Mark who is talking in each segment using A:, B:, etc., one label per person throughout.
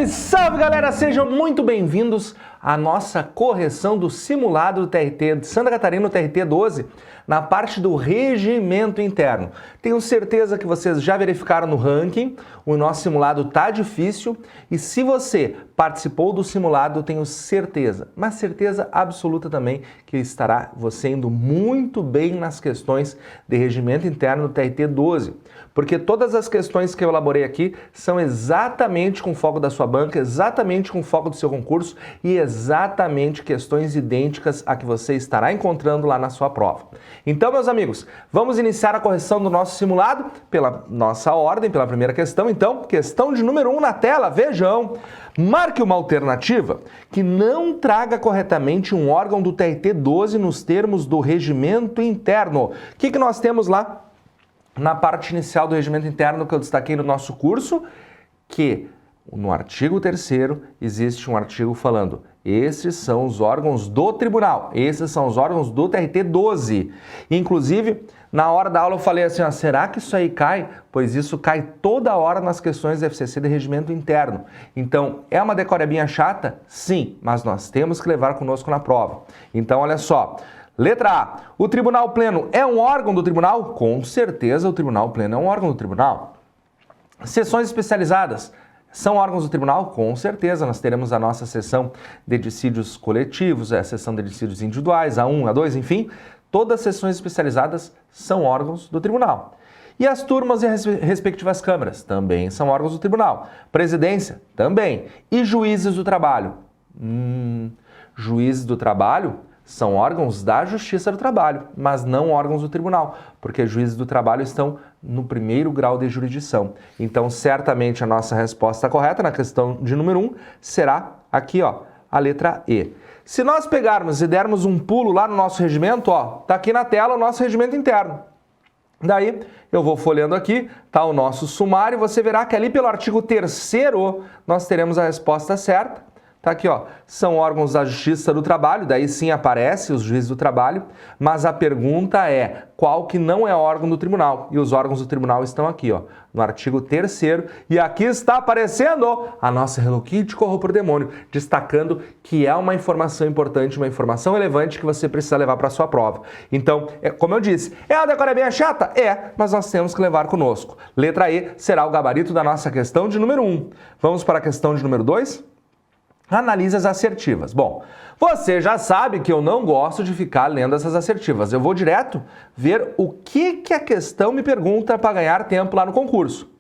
A: Salve, salve galera! Sejam muito bem-vindos à nossa correção do simulado do TRT de Santa Catarina, o TRT 12, na parte do regimento interno. Tenho certeza que vocês já verificaram no ranking, o nosso simulado tá difícil e se você participou do simulado, tenho certeza, mas certeza absoluta também, que estará você indo muito bem nas questões de regimento interno do TRT 12. Porque todas as questões que eu elaborei aqui são exatamente com foco da sua banca, exatamente com foco do seu concurso e exatamente questões idênticas a que você estará encontrando lá na sua prova. Então, meus amigos, vamos iniciar a correção do nosso simulado pela nossa ordem, pela primeira questão. Então, questão de número 1 na tela, vejam. Marque uma alternativa que não traga corretamente um órgão do TRT 12 nos termos do regimento interno. O que nós temos lá? Na parte inicial do regimento interno que eu destaquei no nosso curso, que no artigo 3º existe um artigo falando esses são os órgãos do tribunal, esses são os órgãos do TRT 12. Inclusive, na hora da aula eu falei assim, ó, será que isso aí cai? Pois isso cai toda hora nas questões do FCC de regimento interno. Então, é uma decorebinha chata? Sim, mas nós temos que levar conosco na prova. Então, olha só. Letra A. O Tribunal Pleno é um órgão do tribunal? Com certeza o Tribunal Pleno é um órgão do tribunal. Sessões especializadas são órgãos do tribunal? Com certeza. Nós teremos a nossa sessão de dissídios coletivos, a sessão de dissídios individuais, A1, A2, enfim. Todas as sessões especializadas são órgãos do tribunal. E as turmas e as respectivas câmaras também são órgãos do tribunal. Presidência? Também. E juízes do trabalho? Juízes do trabalho são órgãos da Justiça do Trabalho, mas não órgãos do tribunal, porque juízes do trabalho estão no primeiro grau de jurisdição. Então, certamente a nossa resposta correta na questão de número 1 será aqui, ó, a letra E. Se nós pegarmos e dermos um pulo lá no nosso regimento, ó, tá aqui na tela o nosso regimento interno. Daí, eu vou folheando aqui, tá o nosso sumário, você verá que ali pelo artigo 3º nós teremos a resposta certa. Tá aqui, ó, são órgãos da Justiça do Trabalho, daí sim aparece os juízes do trabalho, mas a pergunta é, qual que não é órgão do tribunal? E os órgãos do tribunal estão aqui, ó, no artigo 3º, e aqui está aparecendo a nossa Hello Kitty correu pro demônio, destacando que é uma informação importante, uma informação relevante que você precisa levar para a sua prova. Então, como eu disse, é uma decorebinha chata? É, mas nós temos que levar conosco. Letra E será o gabarito da nossa questão de número 1. Vamos para a questão de número 2? Analise as assertivas. Bom, você já sabe que eu não gosto de ficar lendo essas assertivas. Eu vou direto ver o que a questão me pergunta para ganhar tempo lá no concurso.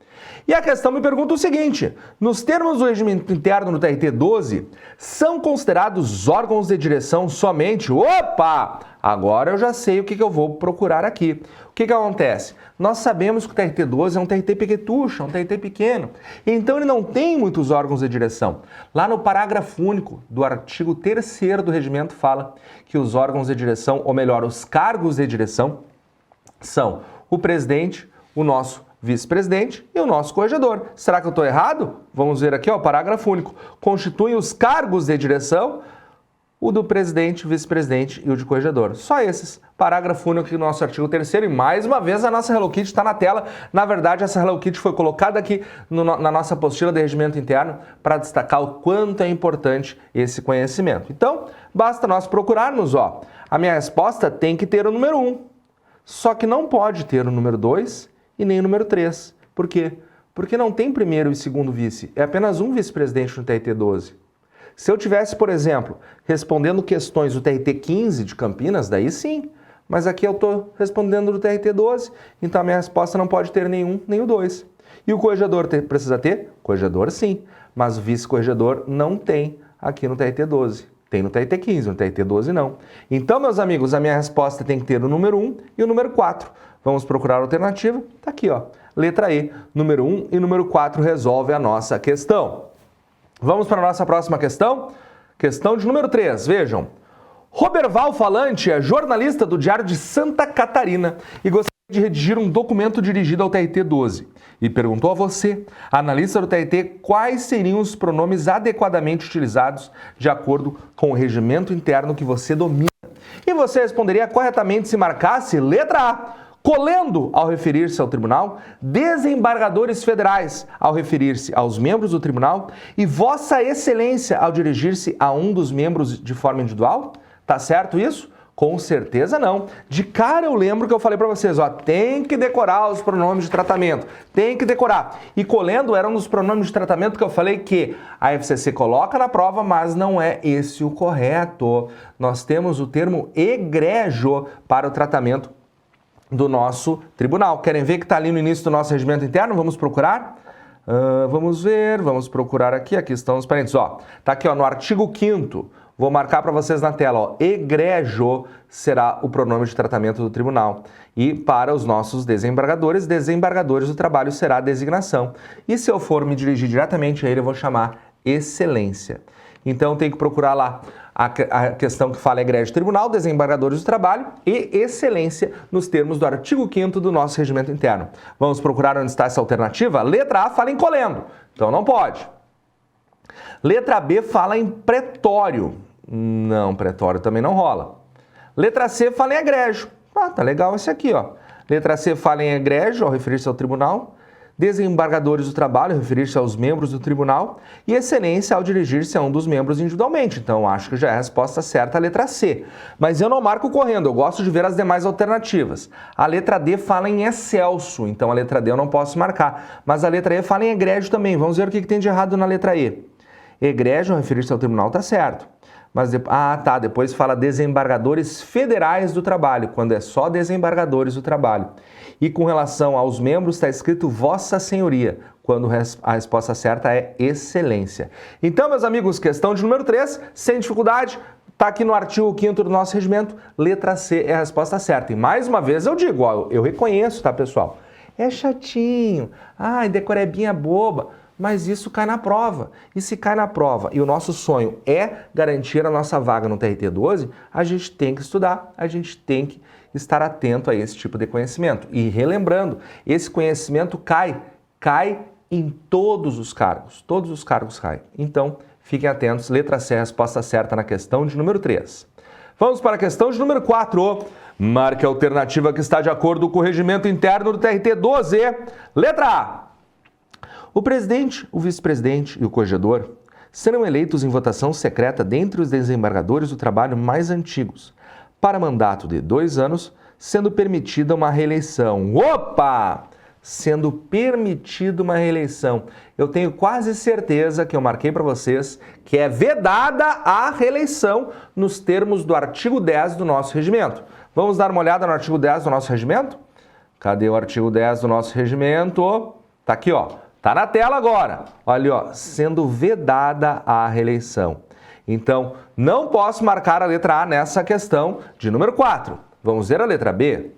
A: E a questão me pergunta o seguinte, nos termos do regimento interno do TRT 12, são considerados órgãos de direção somente... Opa! Agora eu já sei o que eu vou procurar aqui. O que acontece? Nós sabemos que o TRT 12 é um TRT pequetucho, é um TRT pequeno. Então ele não tem muitos órgãos de direção. Lá no parágrafo único do artigo 3º do regimento fala que os órgãos de direção, ou melhor, os cargos de direção, são o presidente, o nosso vice-presidente e o nosso corregedor. Será que eu estou errado? Vamos ver aqui, ó, o parágrafo único. Constituem os cargos de direção o do presidente, vice-presidente e o de corregedor. Só esses. Parágrafo único aqui no nosso artigo 3º. E mais uma vez a nossa Hello Kitty está na tela. Na verdade, essa Hello Kitty foi colocada aqui na nossa apostila de regimento interno para destacar o quanto é importante esse conhecimento. Então, basta nós procurarmos, ó. A minha resposta tem que ter o número 1. Só que não pode ter o número 2 e nem o número 3. Por quê? Porque não tem primeiro e segundo vice. É apenas um vice-presidente no TRT 12. Se eu tivesse, por exemplo, respondendo questões do TRT 15 de Campinas, daí sim. Mas aqui eu estou respondendo do TRT 12, então a minha resposta não pode ter nenhum, nem o 2. E o corregedor precisa ter? Corregedor sim, mas o vice-corregedor não tem aqui no TRT 12. Tem no TRT 15, no TRT 12 não. Então, meus amigos, a minha resposta tem que ter o número 1 e o número 4. Vamos procurar a alternativa? Tá aqui, ó. Letra E, número 1 e número 4 resolve a nossa questão. Vamos para a nossa próxima questão? Questão de número 3, vejam. Roberval Falante é jornalista do Diário de Santa Catarina e gostaria de redigir um documento dirigido ao TRT 12. E perguntou a você, analista do TRT, quais seriam os pronomes adequadamente utilizados de acordo com o regimento interno que você domina. E você responderia corretamente se marcasse letra A, Colendo, ao referir-se ao tribunal, desembargadores federais, ao referir-se aos membros do tribunal, e Vossa Excelência, ao dirigir-se a um dos membros de forma individual? Tá certo isso? Com certeza não. De cara eu lembro que eu falei para vocês, ó, tem que decorar os pronomes de tratamento, tem que decorar. E colendo era um dos pronomes de tratamento que eu falei que a FCC coloca na prova, mas não é esse o correto. Nós temos o termo egrégio para o tratamento do nosso tribunal. Querem ver que está ali no início do nosso regimento interno? Vamos procurar? Vamos ver, vamos procurar aqui estão os parênteses. Ó, tá aqui ó, no artigo 5º, vou marcar para vocês na tela, ó, egrégio será o pronome de tratamento do tribunal. E para os nossos desembargadores, desembargadores do trabalho será a designação. E se eu for me dirigir diretamente a ele, eu vou chamar excelência. Então tem que procurar lá a questão que fala egrégio tribunal, desembargadores do trabalho e excelência nos termos do artigo 5º do nosso regimento interno. Vamos procurar onde está essa alternativa? Letra A fala em colendo, então não pode. Letra B fala em pretório. Não, pretório também não rola. Letra C fala em egrégio. Ah, tá legal esse aqui, ó. Letra C fala em egrégio, ao referir-se ao tribunal. Desembargadores do trabalho, referir-se aos membros do tribunal, e excelência ao dirigir-se a um dos membros individualmente. Então, acho que já é a resposta certa a letra C. Mas eu não marco correndo, eu gosto de ver as demais alternativas. A letra D fala em excelso, então a letra D eu não posso marcar. Mas a letra E fala em egrégio também. Vamos ver o que tem de errado na letra E. Egrégio, ao referir-se ao tribunal, tá certo. Mas, depois fala desembargadores federais do trabalho, quando é só desembargadores do trabalho. E com relação aos membros está escrito Vossa Senhoria, quando a resposta certa é excelência. Então, meus amigos, questão de número 3, sem dificuldade, está aqui no artigo 5º do nosso regimento, letra C é a resposta certa. E mais uma vez eu digo, ó, eu reconheço, tá, pessoal? É chatinho, decorebinha boba. Mas isso cai na prova. E se cai na prova e o nosso sonho é garantir a nossa vaga no TRT-12, a gente tem que estudar, a gente tem que estar atento a esse tipo de conhecimento. E relembrando, esse conhecimento cai em todos os cargos caem. Então, fiquem atentos, letra C é a resposta certa na questão de número 3. Vamos para a questão de número 4. Marque a alternativa que está de acordo com o regimento interno do TRT-12. Letra A. O presidente, o vice-presidente e o corregedor serão eleitos em votação secreta dentre os desembargadores do trabalho mais antigos, para mandato de 2 anos, sendo permitida uma reeleição. Opa! Sendo permitida uma reeleição. Eu tenho quase certeza que eu marquei para vocês que é vedada a reeleição nos termos do artigo 10 do nosso regimento. Vamos dar uma olhada no artigo 10 do nosso regimento? Cadê o artigo 10 do nosso regimento? Tá aqui, ó. Tá na tela agora. Olha, ó, sendo vedada a reeleição. Então, não posso marcar a letra A nessa questão de número 4. Vamos ver a letra B?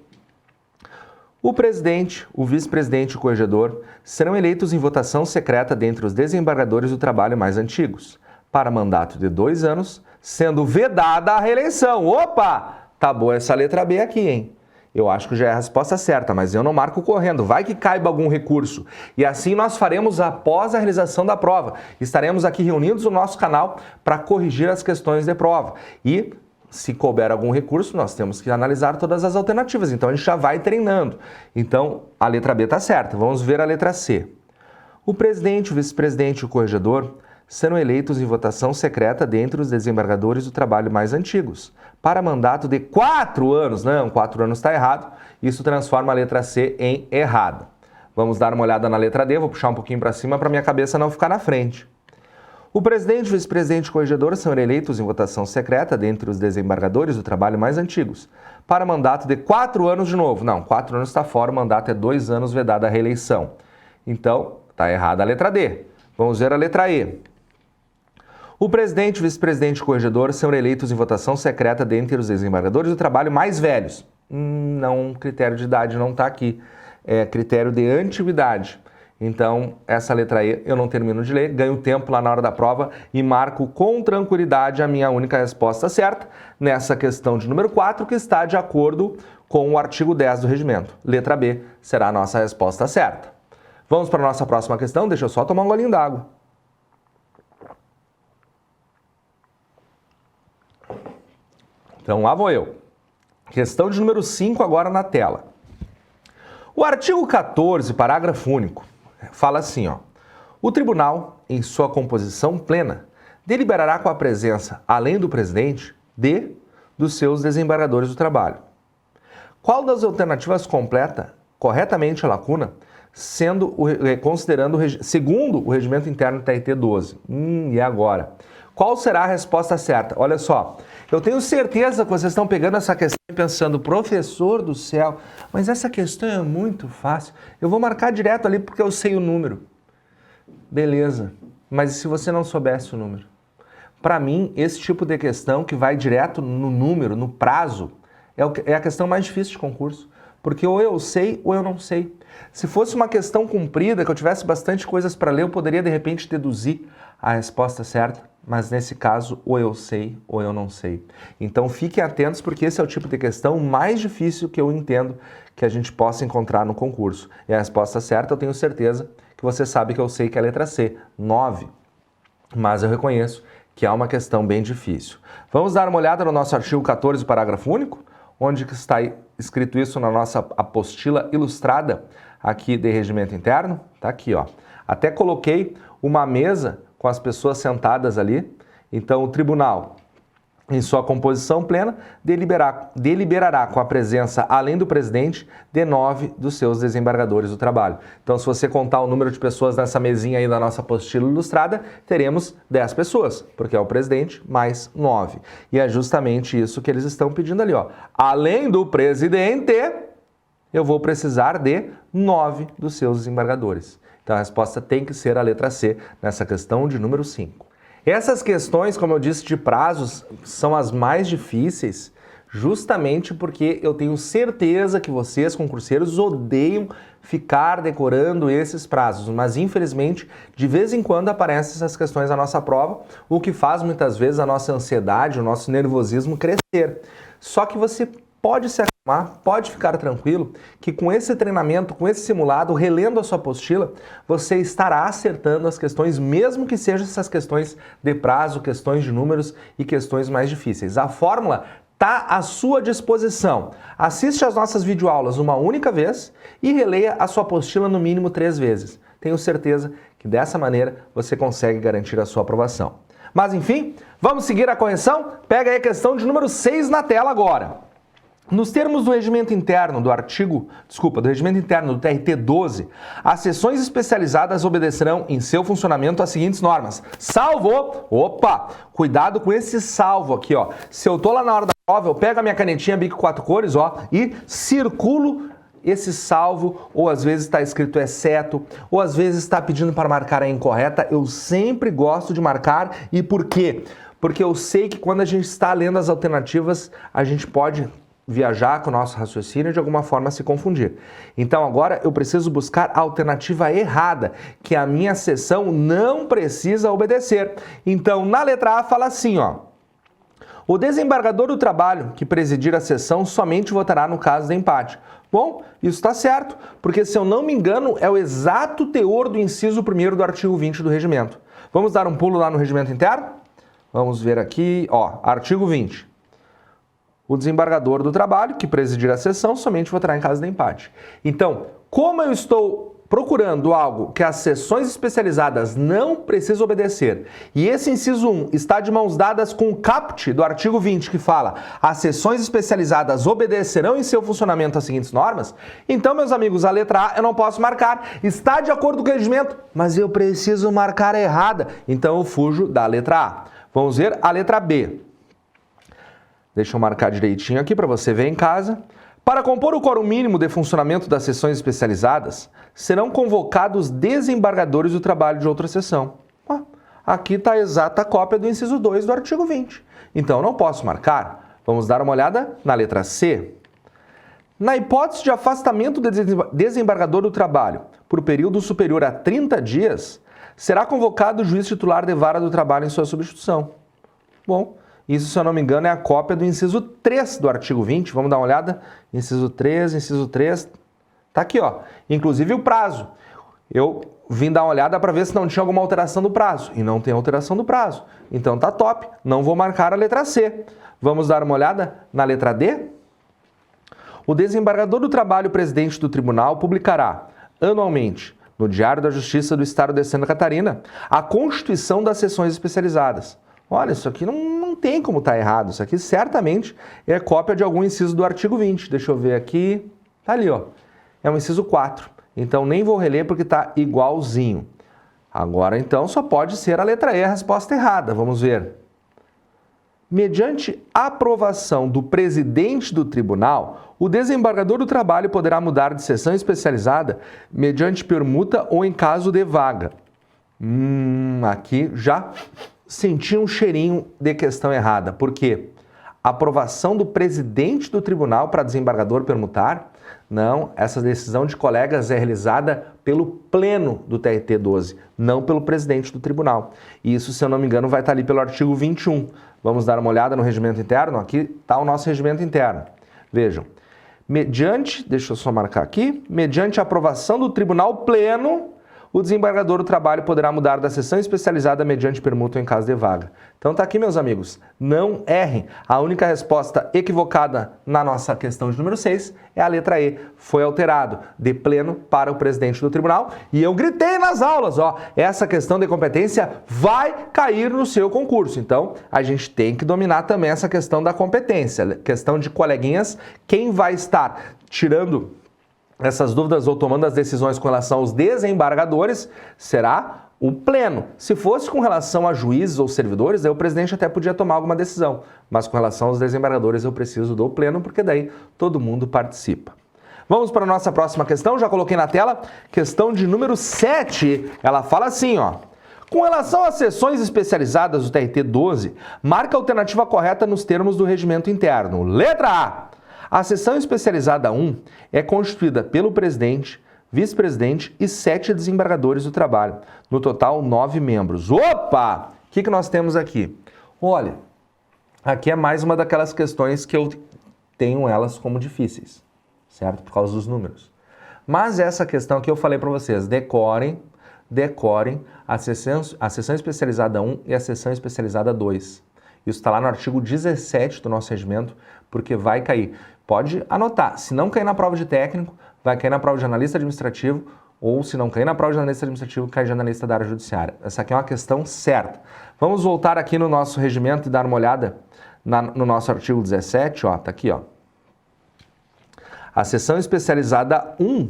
A: O presidente, o vice-presidente e o corregedor serão eleitos em votação secreta dentre os desembargadores do trabalho mais antigos, para mandato de 2 anos, sendo vedada a reeleição. Opa! Tá boa essa letra B aqui, hein? Eu acho que já é a resposta certa, mas eu não marco correndo. Vai que caiba algum recurso. E assim nós faremos após a realização da prova. Estaremos aqui reunidos no nosso canal para corrigir as questões de prova. E se couber algum recurso, nós temos que analisar todas as alternativas. Então a gente já vai treinando. Então a letra B está certa. Vamos ver a letra C. O presidente, o vice-presidente e o corregedor serão eleitos em votação secreta dentre os desembargadores do trabalho mais antigos, para mandato de 4 anos. Não, 4 anos está errado. Isso transforma a letra C em errada. Vamos dar uma olhada na letra D. Vou puxar um pouquinho para cima para minha cabeça não ficar na frente. O presidente, vice-presidente e corregedor serão eleitos em votação secreta dentre os desembargadores do trabalho mais antigos, para mandato de 4 anos de novo. Não, 4 anos está fora, o mandato é 2 anos vedada a reeleição. Então, está errada a letra D. Vamos ver a letra E. O presidente, vice-presidente e corregedor serão eleitos em votação secreta dentre os desembargadores do trabalho mais velhos. Não, critério de idade não está aqui. É critério de antiguidade. Então, essa letra E eu não termino de ler, ganho tempo lá na hora da prova e marco com tranquilidade a minha única resposta certa nessa questão de número 4, que está de acordo com o artigo 10 do regimento. Letra B será a nossa resposta certa. Vamos para a nossa próxima questão. Deixa eu só tomar um golinho d'água. Então, lá vou eu. Questão de número 5 agora na tela. O artigo 14, parágrafo único, fala assim, ó. O tribunal, em sua composição plena, deliberará com a presença, além do presidente, dos seus desembargadores do trabalho. Qual das alternativas completa corretamente a lacuna, segundo o regimento interno do TRT 12? E agora? Qual será a resposta certa? Olha só, eu tenho certeza que vocês estão pegando essa questão e pensando, professor do céu, mas essa questão é muito fácil. Eu vou marcar direto ali porque eu sei o número. Beleza, mas e se você não soubesse o número? Para mim, esse tipo de questão que vai direto no número, no prazo, é a questão mais difícil de concurso. Porque ou eu sei ou eu não sei. Se fosse uma questão comprida, que eu tivesse bastante coisas para ler, eu poderia de repente deduzir a resposta certa. Mas nesse caso, ou eu sei ou eu não sei. Então fiquem atentos porque esse é o tipo de questão mais difícil que eu entendo que a gente possa encontrar no concurso. E a resposta certa eu tenho certeza que você sabe que eu sei que é a letra C, 9. Mas eu reconheço que é uma questão bem difícil. Vamos dar uma olhada no nosso artigo 14, parágrafo único? Onde que está escrito isso na nossa apostila ilustrada aqui de regimento interno? Tá aqui, ó. Até coloquei uma mesa com as pessoas sentadas ali. Então, o tribunal, em sua composição plena, deliberará com a presença, além do presidente, de 9 dos seus desembargadores do trabalho. Então, se você contar o número de pessoas nessa mesinha aí da nossa apostila ilustrada, teremos 10 pessoas, porque é o presidente mais 9. E é justamente isso que eles estão pedindo ali, ó. Além do presidente, eu vou precisar de 9 dos seus desembargadores. Então, a resposta tem que ser a letra C, nessa questão de número 5. Essas questões, como eu disse, de prazos, são as mais difíceis, justamente porque eu tenho certeza que vocês, concurseiros, odeiam ficar decorando esses prazos, mas infelizmente, de vez em quando aparecem essas questões na nossa prova, o que faz muitas vezes a nossa ansiedade, o nosso nervosismo crescer. Só que você pode se acalmar, pode ficar tranquilo, que com esse treinamento, com esse simulado, relendo a sua apostila, você estará acertando as questões, mesmo que sejam essas questões de prazo, questões de números e questões mais difíceis. A fórmula está à sua disposição. Assiste às nossas videoaulas uma única vez e releia a sua apostila no mínimo 3 vezes. Tenho certeza que dessa maneira você consegue garantir a sua aprovação. Mas enfim, vamos seguir a correção? Pega aí a questão de número 6 na tela agora. Nos termos do regimento interno do regimento interno do TRT 12, as seções especializadas obedecerão em seu funcionamento as seguintes normas. Salvo! Opa! Cuidado com esse salvo aqui, ó. Se eu tô lá na hora da prova, eu pego a minha canetinha Bic 4 cores, ó, e circulo esse salvo, ou às vezes está escrito exceto, ou às vezes está pedindo para marcar a incorreta. Eu sempre gosto de marcar. E por quê? Porque eu sei que quando a gente está lendo as alternativas, a gente pode viajar com o nosso raciocínio e de alguma forma se confundir. Então agora eu preciso buscar a alternativa errada, que a minha seção não precisa obedecer. Então na letra A fala assim, ó. O desembargador do trabalho que presidir a sessão somente votará no caso de empate. Bom, isso está certo, porque se eu não me engano é o exato teor do inciso 1º do artigo 20 do regimento. Vamos dar um pulo lá no regimento interno? Vamos ver aqui, ó, artigo 20. O desembargador do trabalho, que presidir a sessão, somente votará em caso de empate. Então, como eu estou procurando algo que as sessões especializadas não precisam obedecer, e esse inciso 1 está de mãos dadas com o caput do artigo 20, que fala as sessões especializadas obedecerão em seu funcionamento as seguintes normas, então, meus amigos, a letra A eu não posso marcar, está de acordo com o regimento, mas eu preciso marcar a errada, então eu fujo da letra A. Vamos ver a letra B. Deixa eu marcar direitinho aqui para você ver em casa. Para compor o quórum mínimo de funcionamento das sessões especializadas, serão convocados desembargadores do trabalho de outra sessão. Aqui está a exata cópia do inciso 2 do artigo 20. Então, não posso marcar. Vamos dar uma olhada na letra C. Na hipótese de afastamento do desembargador do trabalho por período superior a 30 dias, será convocado o juiz titular de vara do trabalho em sua substituição. Bom, isso, se eu não me engano, é a cópia do inciso 3 do artigo 20. Vamos dar uma olhada? Inciso 3. Tá aqui, ó. Inclusive o prazo. Eu vim dar uma olhada para ver se não tinha alguma alteração do prazo. E não tem alteração do prazo. Então tá top. Não vou marcar a letra C. Vamos dar uma olhada na letra D? O desembargador do trabalho, presidente do tribunal, publicará anualmente no Diário da Justiça do Estado de Santa Catarina a constituição das sessões especializadas. Olha, isso aqui não tem como estar errado. Isso aqui certamente é cópia de algum inciso do artigo 20. Deixa eu ver aqui. Tá ali, ó. É o inciso 4. Então nem vou reler porque está igualzinho. Agora, então, só pode ser a letra E a resposta errada. Vamos ver. Mediante aprovação do presidente do tribunal, o desembargador do trabalho poderá mudar de sessão especializada mediante permuta ou em caso de vaga. Aqui já senti um cheirinho de questão errada. Por quê? Aprovação do presidente do tribunal para desembargador permutar? Não, essa decisão de colegas é realizada pelo pleno do TRT 12, não pelo presidente do tribunal. E isso, se eu não me engano, vai estar ali pelo artigo 21. Vamos dar uma olhada no regimento interno? Aqui está o nosso regimento interno. Vejam, deixa eu só marcar aqui, mediante a aprovação do tribunal pleno, o desembargador do trabalho poderá mudar da sessão especializada mediante permuta ou em caso de vaga. Então tá aqui, meus amigos, não errem. A única resposta equivocada na nossa questão de número 6 é a letra E. Foi alterado de pleno para o presidente do tribunal. E eu gritei nas aulas, ó, essa questão de competência vai cair no seu concurso. Então, a gente tem que dominar também essa questão da competência. Questão de coleguinhas, quem vai estar tirando essas dúvidas ou tomando as decisões com relação aos desembargadores será o pleno. Se fosse com relação a juízes ou servidores, aí o presidente até podia tomar alguma decisão. Mas com relação aos desembargadores eu preciso do pleno, porque daí todo mundo participa. Vamos para a nossa próxima questão, já coloquei na tela. Questão de número 7, ela fala assim, ó. Com relação às sessões especializadas do TRT 12, marca a alternativa correta nos termos do regimento interno. Letra A. A sessão especializada 1 é constituída pelo presidente, vice-presidente e 7 desembargadores do trabalho. No total, 9 membros. Opa! O que nós temos aqui? Olha, aqui é mais uma daquelas questões que eu tenho elas como difíceis, certo? Por causa dos números. Mas essa questão que eu falei para vocês, decorem a sessão especializada 1 e a sessão especializada 2. Isso está lá no artigo 17 do nosso regimento, porque vai cair. Pode anotar, se não cair na prova de técnico, vai cair na prova de analista administrativo, ou se não cair na prova de analista administrativo, cai de analista da área judiciária. Essa aqui é uma questão certa. Vamos voltar aqui no nosso regimento e dar uma olhada no nosso artigo 17, ó, tá aqui, ó. A sessão especializada 1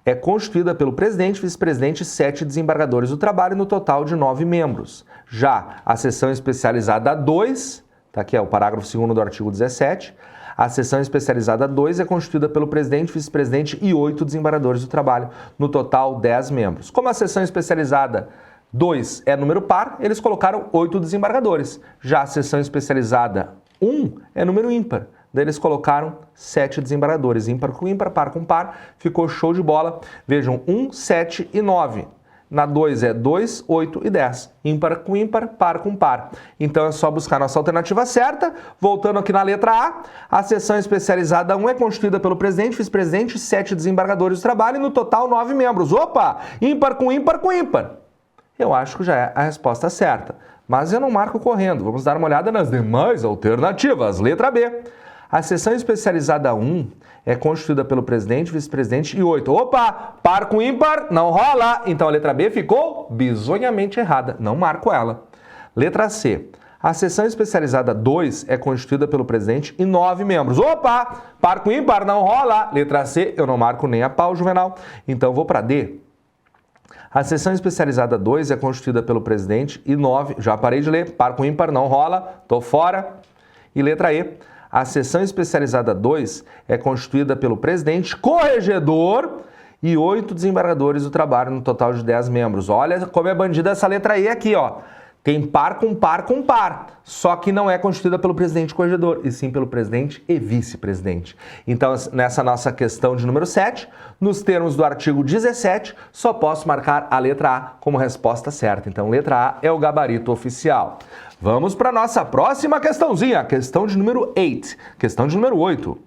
A: é constituída pelo presidente, vice-presidente e 7 desembargadores do trabalho, no total de 9 membros. Já a sessão especializada 2, tá aqui, é o parágrafo 2º do artigo 17, a sessão especializada 2 é constituída pelo presidente, vice-presidente e 8 desembargadores do trabalho, no total 10 membros. Como a sessão especializada 2 é número par, eles colocaram 8 desembargadores. Já a sessão especializada 1 é número ímpar. Daí eles colocaram 7 desembargadores, ímpar com ímpar, par com par, ficou show de bola. Vejam, 1, 7 e 9. Na 2 é 2, 8 e 10. Ímpar com ímpar, par com par. Então é só buscar a nossa alternativa certa. Voltando aqui na letra A, a sessão especializada 1 é constituída pelo presidente, vice-presidente e 7 desembargadores do trabalho, e no total 9 membros. Opa! Ímpar com ímpar com ímpar. Eu acho que já é a resposta certa. Mas eu não marco correndo. Vamos dar uma olhada nas demais alternativas. Letra B. A sessão especializada 1 é constituída pelo presidente, vice-presidente e 8. Opa! Par com ímpar, não rola! Então a letra B ficou bizonhamente errada. Não marco ela. Letra C. A sessão especializada 2 é constituída pelo presidente e 9 membros. Opa! Par com ímpar, não rola! Letra C, eu não marco nem a pau, Juvenal. Então vou para D. A sessão especializada 2 é constituída pelo presidente e 9... Já parei de ler. Par com ímpar, não rola. Tô fora. E letra E. A sessão especializada 2 é constituída pelo presidente, corregedor e 8 desembargadores do trabalho, no total de 10 membros. Olha como é bandida essa letra E aqui, ó. Tem par com par com par, só que não é constituída pelo presidente corregedor, e sim pelo presidente e vice-presidente. Então, nessa nossa questão de número 7, nos termos do artigo 17, só posso marcar a letra A como resposta certa. Então, letra A é o gabarito oficial. Vamos para a nossa próxima questãozinha, questão de número 8. Questão de número 8.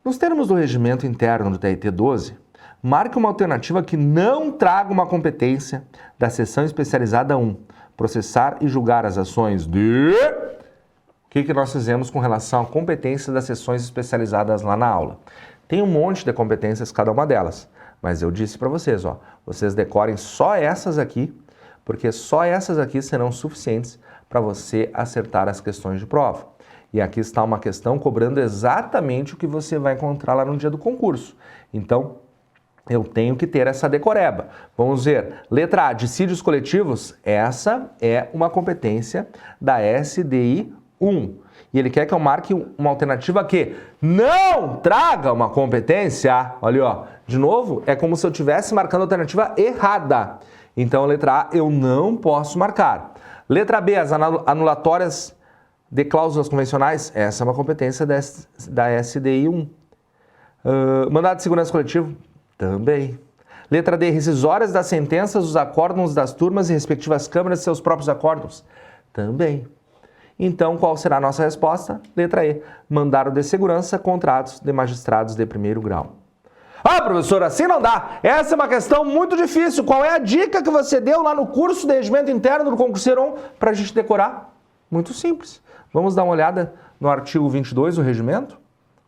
A: Nos termos do regimento interno do TRT 12, marque uma alternativa que não traga uma competência da seção especializada 1, processar e julgar as ações de... O que nós fizemos com relação à competência das sessões especializadas lá na aula? Tem um monte de competências cada uma delas, mas eu disse para vocês, ó, vocês decorem só essas aqui, porque só essas aqui serão suficientes para você acertar as questões de prova. E aqui está uma questão cobrando exatamente o que você vai encontrar lá no dia do concurso. Então, eu tenho que ter essa decoreba. Vamos ver. Letra A, dissídios coletivos. Essa é uma competência da SDI 1. E ele quer que eu marque uma alternativa que não traga uma competência. Olha, ó. De novo, é como se eu estivesse marcando a alternativa errada. Então, letra A, eu não posso marcar. Letra B, as anulatórias de cláusulas convencionais. Essa é uma competência da SDI 1. Mandado de segurança coletivo. Também. Letra D, rescisórias das sentenças, dos acórdãos das turmas e respectivas câmaras de seus próprios acórdãos. Também. Então, qual será a nossa resposta? Letra E, mandado de segurança, contratos de magistrados de primeiro grau. Ah, professor, assim não dá. Essa é uma questão muito difícil. Qual é a dica que você deu lá no curso de regimento interno do concurseiro 1 para a gente decorar? Muito simples. Vamos dar uma olhada no artigo 22 do regimento?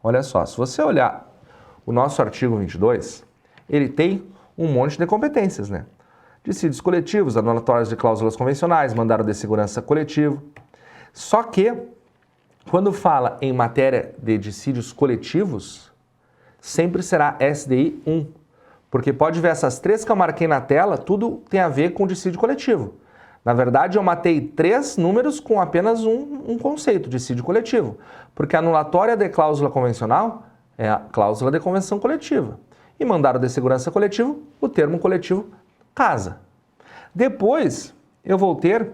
A: Olha só, se você olhar o nosso artigo 22, ele tem um monte de competências, né? Dissídios coletivos, anulatórios de cláusulas convencionais, mandado de segurança coletivo. Só que, quando fala em matéria de dissídios coletivos, sempre será SDI 1. Porque pode ver essas três que eu marquei na tela, tudo tem a ver com dissídio coletivo. Na verdade, eu matei 3 números com apenas um conceito, dissídio coletivo. Porque a anulatória de cláusula convencional é a cláusula de convenção coletiva. E mandado de segurança coletivo, o termo coletivo casa. Depois, eu vou ter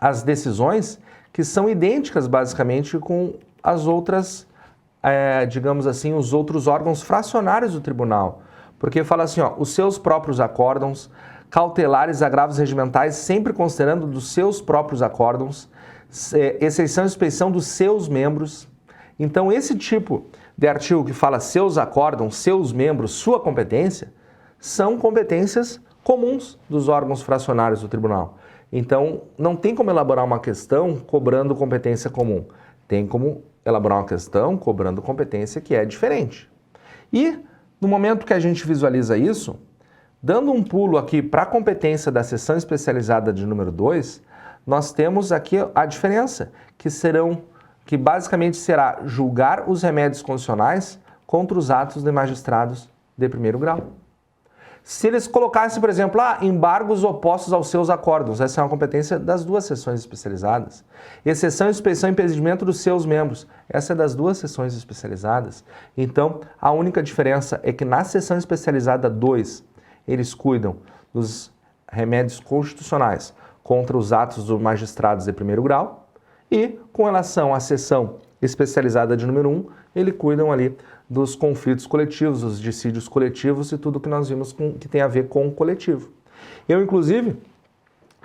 A: as decisões que são idênticas, basicamente, com as outras, digamos assim, os outros órgãos fracionários do tribunal. Porque fala assim, ó, os seus próprios acórdãos, cautelares, agravos regimentais, sempre considerando dos seus próprios acórdãos, exceção e suspeição dos seus membros. Então, esse tipo de artigo que fala seus acórdãos, seus membros, sua competência, são competências comuns dos órgãos fracionários do tribunal. Então, não tem como elaborar uma questão cobrando competência comum. Tem como elaborar uma questão cobrando competência que é diferente. E, no momento que a gente visualiza isso, dando um pulo aqui para a competência da seção especializada de número 2, nós temos aqui a diferença, que basicamente será julgar os remédios constitucionais contra os atos de magistrados de primeiro grau. Se eles colocassem, por exemplo, embargos opostos aos seus acórdãos, essa é uma competência das 2 seções especializadas. Exceção, inspeção e impedimento dos seus membros, essa é das 2 seções especializadas. Então, a única diferença é que na seção especializada 2, eles cuidam dos remédios constitucionais contra os atos dos magistrados de primeiro grau, e, com relação à seção especializada de número 1, eles cuidam ali dos conflitos coletivos, dos dissídios coletivos e tudo que nós vimos que tem a ver com o coletivo. Eu, inclusive,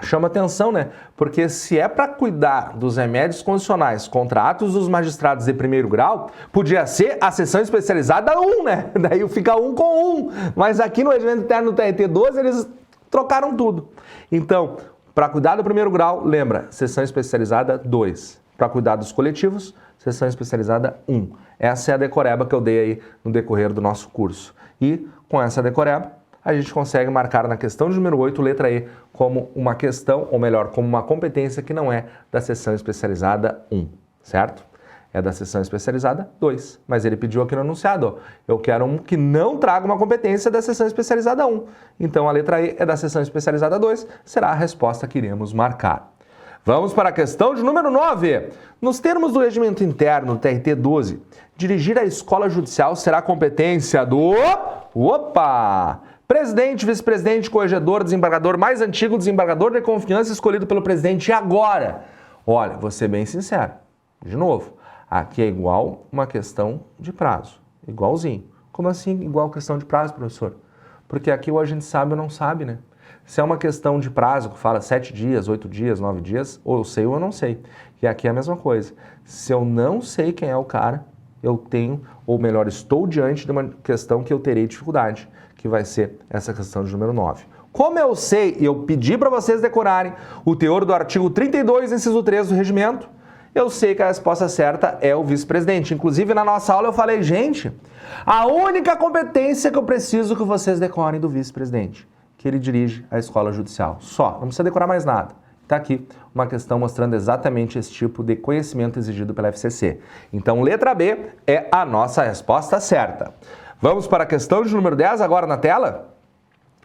A: chamo atenção, né? Porque se é para cuidar dos remédios constitucionais contra atos dos magistrados de primeiro grau, podia ser a seção especializada 1, né? Daí fica 1 com 1. Mas aqui no regimento interno do TRT 12, eles trocaram tudo. Então, para cuidar do primeiro grau, lembra, seção especializada 2. Para cuidar dos coletivos, seção especializada 1. Essa é a decoreba que eu dei aí no decorrer do nosso curso. E com essa decoreba, a gente consegue marcar na questão de número 8, letra E, como uma questão, ou melhor, como uma competência que não é da seção especializada 1, certo? É da seção especializada 2, mas ele pediu aqui no enunciado, ó, eu quero um que não traga uma competência da seção especializada 1. Então, a letra E é da seção especializada 2, será a resposta que iremos marcar. Vamos para a questão de número 9. Nos termos do regimento interno do TRT 12, dirigir a escola judicial será competência do... Presidente, vice-presidente, corregedor, desembargador mais antigo, desembargador de confiança escolhido pelo presidente. E agora? Olha, vou ser bem sincero. De novo, aqui é igual uma questão de prazo. Igualzinho. Como assim igual questão de prazo, professor? Porque aqui ou a gente sabe ou não sabe, né? Se é uma questão de prazo, que fala 7 dias, 8 dias, 9 dias, ou eu sei ou eu não sei. E aqui é a mesma coisa. Se eu não sei quem é o cara, eu tenho, ou melhor, estou diante de uma questão que eu terei dificuldade, que vai ser essa questão de número 9. Como eu sei, e eu pedi para vocês decorarem o teor do artigo 32, inciso 3 do regimento, Eu sei que a resposta certa é o vice-presidente. Inclusive, na nossa aula eu falei, gente, a única competência que eu preciso que vocês decorem do vice-presidente, que ele dirige a escola judicial. Só, não precisa decorar mais nada. Está aqui uma questão mostrando exatamente esse tipo de conhecimento exigido pela FCC. Então, letra B é a nossa resposta certa. Vamos para a questão de número 10 agora na tela?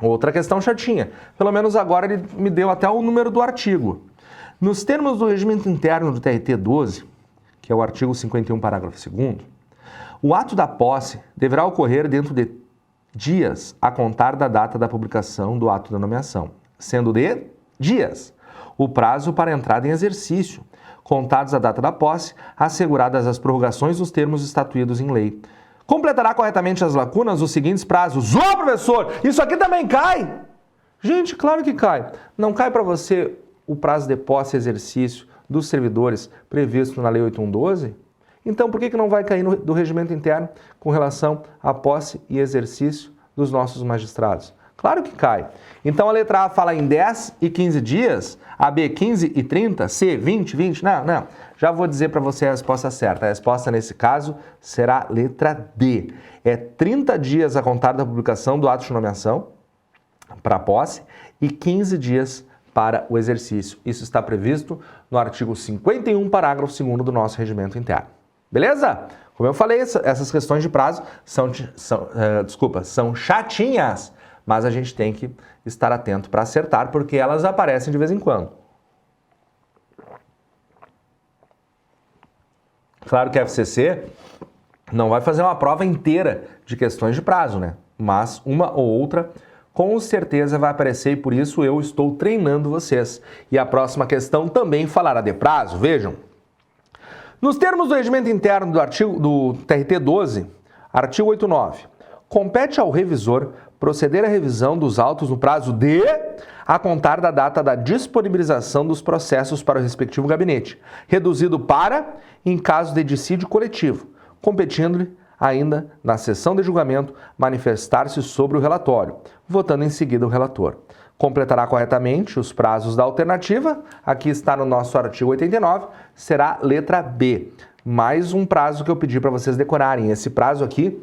A: Outra questão chatinha. Pelo menos agora ele me deu até o número do artigo. Nos termos do regimento interno do TRT 12, que é o artigo 51, parágrafo 2º, o ato da posse deverá ocorrer dentro de dias a contar da data da publicação do ato da nomeação, sendo de dias o prazo para entrada em exercício, contados a data da posse, asseguradas as prorrogações dos termos estatuídos em lei. Completará corretamente as lacunas os seguintes prazos. Ô, professor, isso aqui também cai? Gente, claro que cai. Não cai para você o prazo de posse e exercício dos servidores previsto na Lei 8112? Então, por que não vai cair do regimento interno com relação à posse e exercício dos nossos magistrados? Claro que cai. Então, a letra A fala em 10 e 15 dias, a B 15 e 30, C 20. Não. Já vou dizer para você a resposta certa. A resposta, nesse caso, será letra D. É 30 dias a contar da publicação do ato de nomeação para a posse e 15 dias para o exercício. Isso está previsto no artigo 51, parágrafo 2º do nosso regimento interno. Beleza? Como eu falei, essas questões de prazo são chatinhas, mas a gente tem que estar atento para acertar, porque elas aparecem de vez em quando. Claro que a FCC não vai fazer uma prova inteira de questões de prazo, né? Mas uma ou outra com certeza vai aparecer e por isso eu estou treinando vocês. E a próxima questão também falará de prazo, vejam. Nos termos do regimento interno do TRT 12, artigo 89, compete ao revisor proceder à revisão dos autos no prazo de a contar da data da disponibilização dos processos para o respectivo gabinete, reduzido para em caso de dissídio coletivo, competindo-lhe ainda na sessão de julgamento manifestar-se sobre o relatório, votando em seguida o relator. Completará corretamente os prazos da alternativa, aqui está no nosso artigo 89, será letra B. Mais um prazo que eu pedi para vocês decorarem. Esse prazo aqui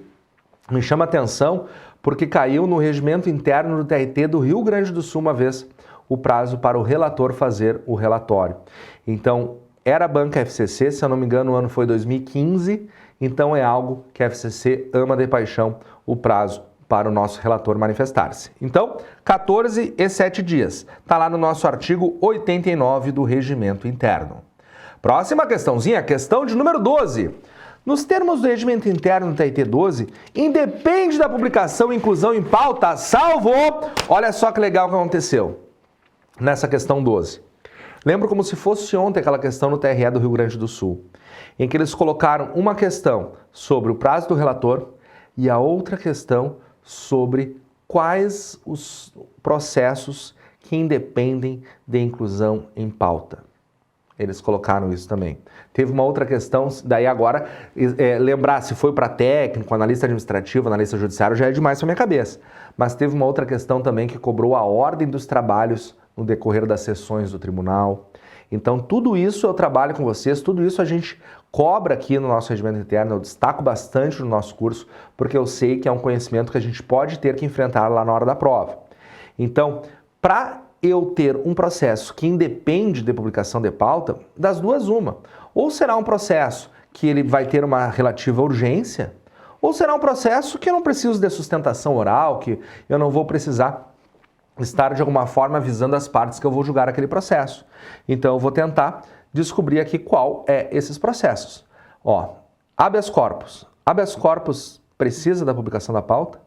A: me chama atenção porque caiu no regimento interno do TRT do Rio Grande do Sul uma vez o prazo para o relator fazer o relatório. Então, era a banca FCC, se eu não me engano o ano foi 2015, então é algo que a FCC ama de paixão o prazo para o nosso relator manifestar-se. Então, 14 e 7 dias. Está lá no nosso artigo 89 do regimento interno. Próxima questãozinha, questão de número 12. Nos termos do regimento interno do TRT 12, independe da publicação e inclusão em pauta, salvo... Olha só que legal que aconteceu nessa questão 12. Lembro como se fosse ontem aquela questão no TRE do Rio Grande do Sul, em que eles colocaram uma questão sobre o prazo do relator e a outra questão sobre quais os processos que independem de inclusão em pauta. Eles colocaram isso também. Teve uma outra questão, daí agora, lembrar se foi para técnico, analista administrativo, analista judiciário, já é demais para minha cabeça. Mas teve uma outra questão também que cobrou a ordem dos trabalhos no decorrer das sessões do tribunal. Então, tudo isso eu trabalho com vocês, tudo isso a gente cobra aqui no nosso regimento interno, eu destaco bastante no nosso curso, porque eu sei que é um conhecimento que a gente pode ter que enfrentar lá na hora da prova. Então, para eu ter um processo que independe de publicação de pauta, das duas uma. Ou será um processo que ele vai ter uma relativa urgência, ou será um processo que eu não preciso de sustentação oral, que eu não vou precisar estar de alguma forma avisando as partes que eu vou julgar aquele processo. Então eu vou tentar descobrir aqui qual é esses processos. Ó, habeas corpus. Habeas corpus precisa da publicação da pauta?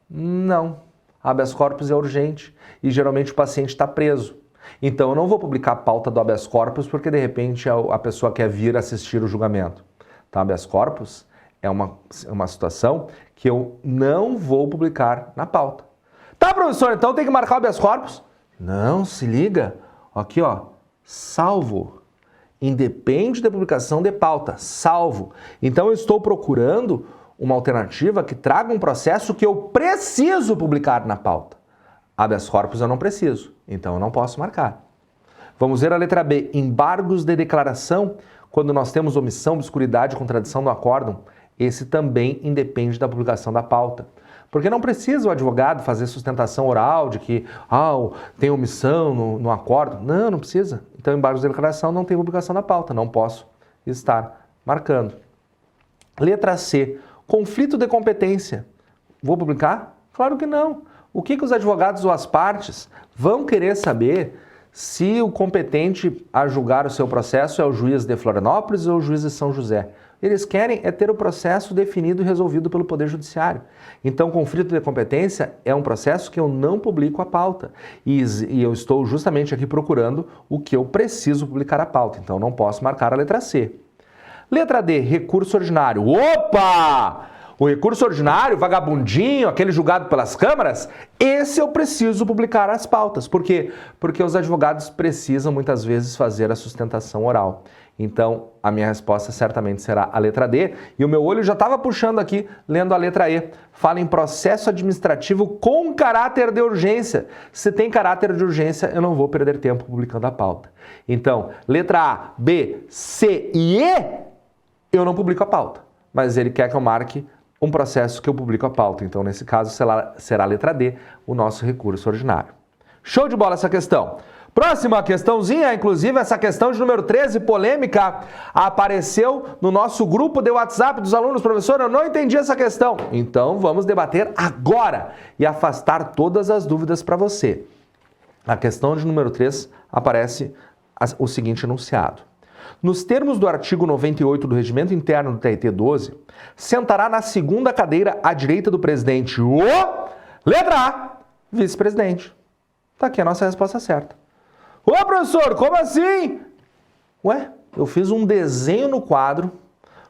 A: Não. Habeas corpus é urgente e geralmente o paciente está preso. Então eu não vou publicar a pauta do habeas corpus porque de repente a pessoa quer vir assistir o julgamento. Tá? Habeas corpus é uma situação que eu não vou publicar na pauta. Tá, professor, então tem que marcar o habeas corpus? Não, se liga. Aqui, ó, salvo. Independe da publicação de pauta, salvo. Então eu estou procurando uma alternativa que traga um processo que eu preciso publicar na pauta. Habeas corpus eu não preciso, então eu não posso marcar. Vamos ver a letra B, embargos de declaração, quando nós temos omissão, obscuridade, contradição no acórdão. Esse também independe da publicação da pauta. Porque não precisa o advogado fazer sustentação oral de que tem omissão no acórdão. Não, não precisa. Então, embargos de declaração não tem publicação da pauta, não posso estar marcando. Letra C, conflito de competência. Vou publicar? Claro que não. O que os advogados ou as partes vão querer saber se o competente a julgar o seu processo é o juiz de Florianópolis ou o juiz de São José? Eles querem é ter o processo definido e resolvido pelo Poder Judiciário. Então, conflito de competência é um processo que eu não publico a pauta. E eu estou justamente aqui procurando o que eu preciso publicar a pauta. Então, não posso marcar a letra C. Letra D, recurso ordinário. Opa! O recurso ordinário, vagabundinho, aquele julgado pelas câmaras, esse eu preciso publicar as pautas. Por quê? Porque os advogados precisam muitas vezes fazer a sustentação oral. Então, a minha resposta certamente será a letra D. E o meu olho já estava puxando aqui, lendo a letra E. Fala em processo administrativo com caráter de urgência. Se tem caráter de urgência, eu não vou perder tempo publicando a pauta. Então, letra A, B, C e E, eu não publico a pauta. Mas ele quer que eu marque um processo que eu publico a pauta. Então, nesse caso, será a letra D, o nosso recurso ordinário. Show de bola essa questão. Próxima questãozinha, inclusive essa questão de número 13, polêmica, apareceu no nosso grupo de WhatsApp dos alunos. Professor, eu não entendi essa questão. Então, vamos debater agora e afastar todas as dúvidas para você. Na questão de número 3, aparece o seguinte enunciado. Nos termos do artigo 98 do Regimento Interno do TRT 12, sentará na segunda cadeira à direita do presidente o... Letra A, vice-presidente. Tá aqui a nossa resposta certa. Ô, professor, como assim? Ué, eu fiz um desenho no quadro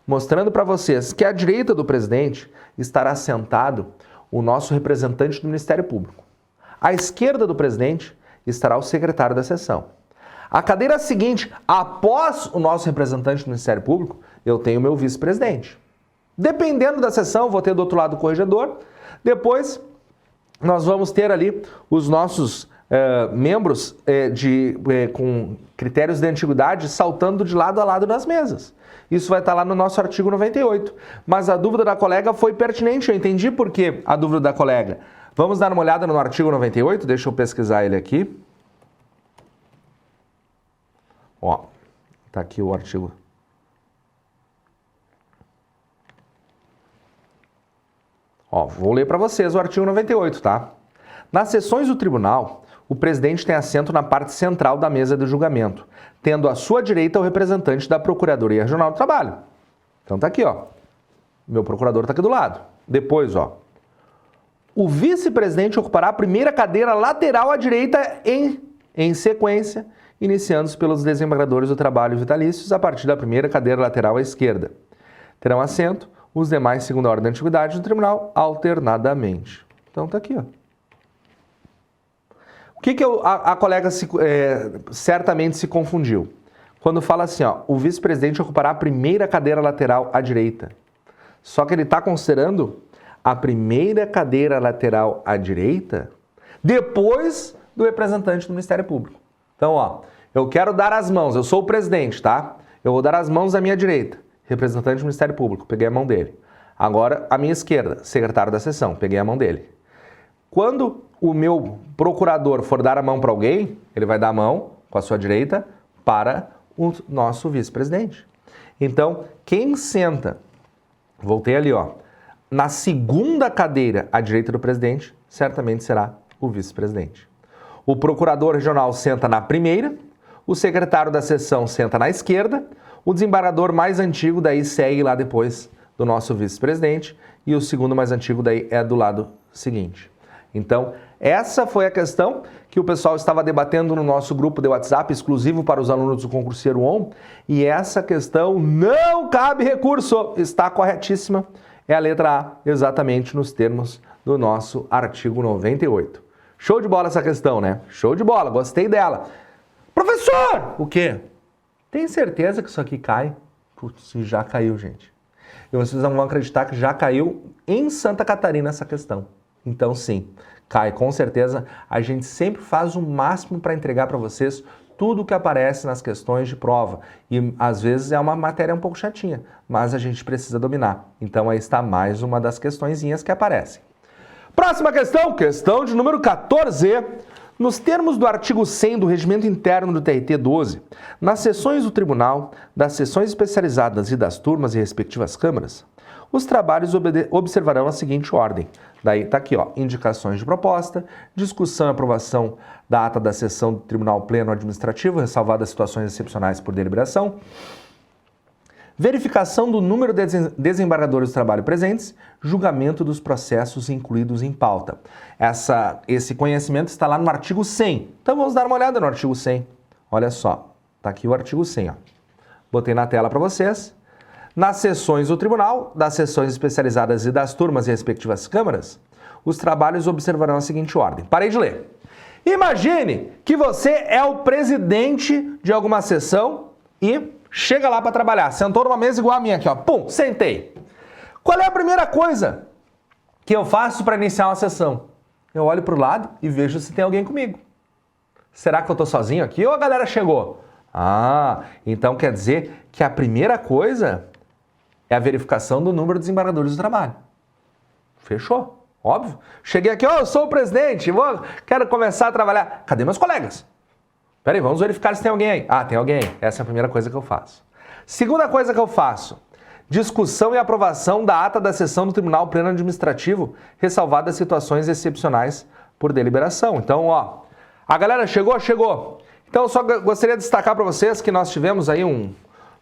A: mostrando para vocês que à direita do presidente estará sentado o nosso representante do Ministério Público. À esquerda do presidente estará o secretário da sessão. A cadeira seguinte, após o nosso representante do Ministério Público, eu tenho o meu vice-presidente. Dependendo da sessão, vou ter do outro lado o corregedor. Depois, nós vamos ter ali os nossos membros com critérios de antiguidade saltando de lado a lado nas mesas. Isso vai estar lá no nosso artigo 98. Mas a dúvida da colega foi pertinente, eu entendi por que a dúvida da colega. Vamos dar uma olhada no artigo 98, deixa eu pesquisar ele aqui. Ó, tá aqui o artigo. Ó, vou ler para vocês o artigo 98, tá? Nas sessões do tribunal, o presidente tem assento na parte central da mesa de julgamento, tendo à sua direita o representante da Procuradoria Regional do Trabalho. Então tá aqui, ó. Meu procurador tá aqui do lado. Depois, ó. O vice-presidente ocupará a primeira cadeira lateral à direita em sequência, iniciando-se pelos desembargadores do trabalho vitalícios a partir da primeira cadeira lateral à esquerda. Terão assento os demais segundo a ordem da antiguidade do tribunal alternadamente. Então tá aqui, ó. O que a colega certamente se confundiu? Quando fala assim, ó, o vice-presidente ocupará a primeira cadeira lateral à direita. Só que ele está considerando a primeira cadeira lateral à direita depois do representante do Ministério Público. Então, ó, eu quero dar as mãos, eu sou o presidente, tá? Eu vou dar as mãos à minha direita, representante do Ministério Público, peguei a mão dele. Agora, à minha esquerda, secretário da sessão, peguei a mão dele. Quando o meu procurador for dar a mão para alguém, ele vai dar a mão com a sua direita para o nosso vice-presidente. Então, quem senta, voltei ali, ó, na segunda cadeira à direita do presidente, certamente será o vice-presidente. O procurador regional senta na primeira, o secretário da sessão senta na esquerda, o desembargador mais antigo daí segue lá depois do nosso vice-presidente e o segundo mais antigo daí é do lado seguinte. Então, essa foi a questão que o pessoal estava debatendo no nosso grupo de WhatsApp exclusivo para os alunos do Concurseiro ON, e essa questão não cabe recurso, está corretíssima, é a letra A, exatamente nos termos do nosso artigo 98. Show de bola essa questão, né? Show de bola, gostei dela. Professor! O quê? Tem certeza que isso aqui cai? Putz, já caiu, gente. E vocês não vão acreditar que já caiu em Santa Catarina essa questão. Então, sim, cai com certeza. A gente sempre faz o máximo para entregar para vocês tudo que aparece nas questões de prova. E às vezes é uma matéria um pouco chatinha, mas a gente precisa dominar. Então aí está mais uma das questõezinhas que aparecem. Próxima questão, questão de número 14. Nos termos do artigo 100 do Regimento Interno do TRT 12, nas sessões do Tribunal, das sessões especializadas e das turmas e respectivas câmaras, os trabalhos observarão a seguinte ordem. Daí está aqui, ó, indicações de proposta, discussão e aprovação da ata da sessão do Tribunal Pleno Administrativo, ressalvadas situações excepcionais por deliberação, verificação do número de desembargadores do trabalho presentes, julgamento dos processos incluídos em pauta. Esse conhecimento está lá no artigo 100. Então vamos dar uma olhada no artigo 100. Olha só, está aqui o artigo 100. Ó. Botei na tela para vocês. Nas sessões do tribunal, das sessões especializadas e das turmas e respectivas câmaras, os trabalhos observarão a seguinte ordem. Parei de ler. Imagine que você é o presidente de alguma sessão e chega lá para trabalhar. Sentou numa mesa igual a minha aqui, ó. Pum, sentei. Qual é a primeira coisa que eu faço para iniciar uma sessão? Eu olho para o lado e vejo se tem alguém comigo. Será que eu estou sozinho aqui ou a galera chegou? Ah, então quer dizer que a primeira coisa é a verificação do número de desembargadores do trabalho. Fechou? Óbvio. Cheguei aqui, ó, eu sou o presidente, quero começar a trabalhar. Cadê meus colegas? Peraí, vamos verificar se tem alguém aí. Ah, tem alguém aí. Essa é a primeira coisa que eu faço. Segunda coisa que eu faço, discussão e aprovação da ata da sessão do Tribunal Pleno Administrativo, ressalvadas situações excepcionais por deliberação. Então, ó, a galera chegou? Chegou. Então, eu só gostaria de destacar para vocês que nós tivemos aí